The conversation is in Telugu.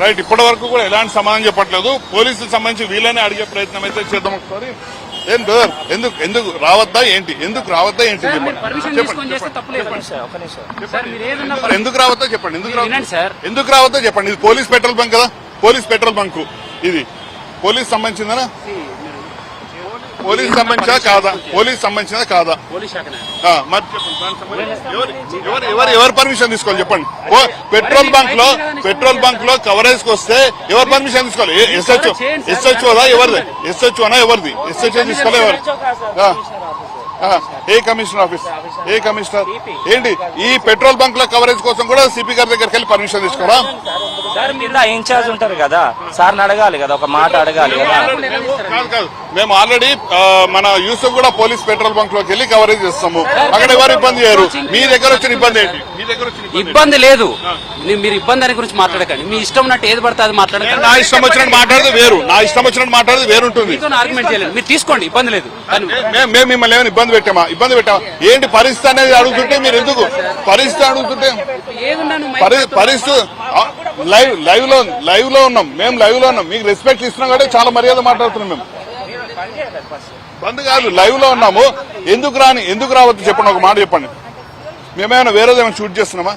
రైట్, ఇప్పటి వరకు కూడా ఎలాంటి సమాధానం చెప్పట్లేదు. పోలీసులకు సంబంధించి వీళ్ళని అడిగే ప్రయత్నం అయితే చేద్దాం ఒకసారి. ఏం బ్రదర్, ఎందుకు రావద్దా ఏంటి, ఎందుకు రావద్దా ఏంటి చెప్పండి. ఎందుకు రావద్దా చెప్పండి, ఎందుకు రావద్దా చెప్పండి. ఇది పోలీస్ పెట్రోల్ బంక్ కదా, పోలీస్ పెట్రోల్ బంక్ ఇది. పోలీస్ సంబంధించిందనా, పోలీస్ సంబంధించా కాదా, పోలీస్ సంబంధించినా కాదా మరి చెప్పండి. ఎవరు పర్మిషన్ తీసుకోవాలి చెప్పండి. పెట్రోల్ బంక్ లో కవరేజ్ కి వస్తే ఎవరు పర్మిషన్ తీసుకోవాలి? ఎస్హెచ్ఓదా ఎవరిది? ఎస్హెచ్ఓనా ఎవరిది? ఎస్హెచ్ఓ తీసుకోవాలి ఎవరు? ఏ కమిషనర్ ఆఫీస్, ఏ కమిషనర్ ఏంటి? ఈ పెట్రోల్ బంక్ లో కవరేజ్ కోసం కూడా సిపి గారి దగ్గరికి వెళ్ళి పర్మిషన్ తీసుకోరా? సార్ మీరు ఇన్ఛార్జ్ ఉంటారు కదా, సార్ని అడగాలి కదా, ఒక మాట అడగాలి కదా. కాదు, మేము ఆల్రెడీ మన యూసుఫ్ కూడా పోలీస్ పెట్రోల్ బంక్ లోకి వెళ్ళి కవరేజ్ చేస్తాము. అక్కడ ఎవరు ఇబ్బంది చేయరు. మీ దగ్గర వచ్చిన ఇబ్బంది ఏంటి? మీ దగ్గర వచ్చిన ఇబ్బంది లేదు, మీరు ఇబ్బంది అని గురించి మాట్లాడకండి. మీ ఇష్టం ఉన్నట్టు ఏది పడితే అది మాట్లాడకండి. నా ఇష్టం వచ్చినట్టు మాట్లాడదు వేరు, నా ఇష్టం వచ్చినట్టు మాట్లాడదు వేరుంటుంది. ఆర్గ్యుమెంట్ చేయలేదు, మీరు తీసుకోండి, ఇబ్బంది లేదు. మేము మిమ్మల్ని ఏమైనా ఇబ్బంది పెట్టామా ఏంటి? పరిస్థితి అనేది అడుగుతుంటే మీరు ఎందుకు పరిస్థితి అడుగుతుంటే? పరిస్థితి లైవ్ లో ఉన్నాం, మేము లైవ్ లో ఉన్నాం, మీకు రెస్పెక్ట్ ఇస్తున్నాం కాబట్టి చాలా మర్యాద మాట్లాడుతున్నాం. మేము బంద్ కాదు, లైవ్ లో ఉన్నాము. ఎందుకు రావద్దు చెప్పండి, ఒక మాట చెప్పండి. మేమేమైనా వేరేదేమైనా షూట్ చేస్తున్నామా?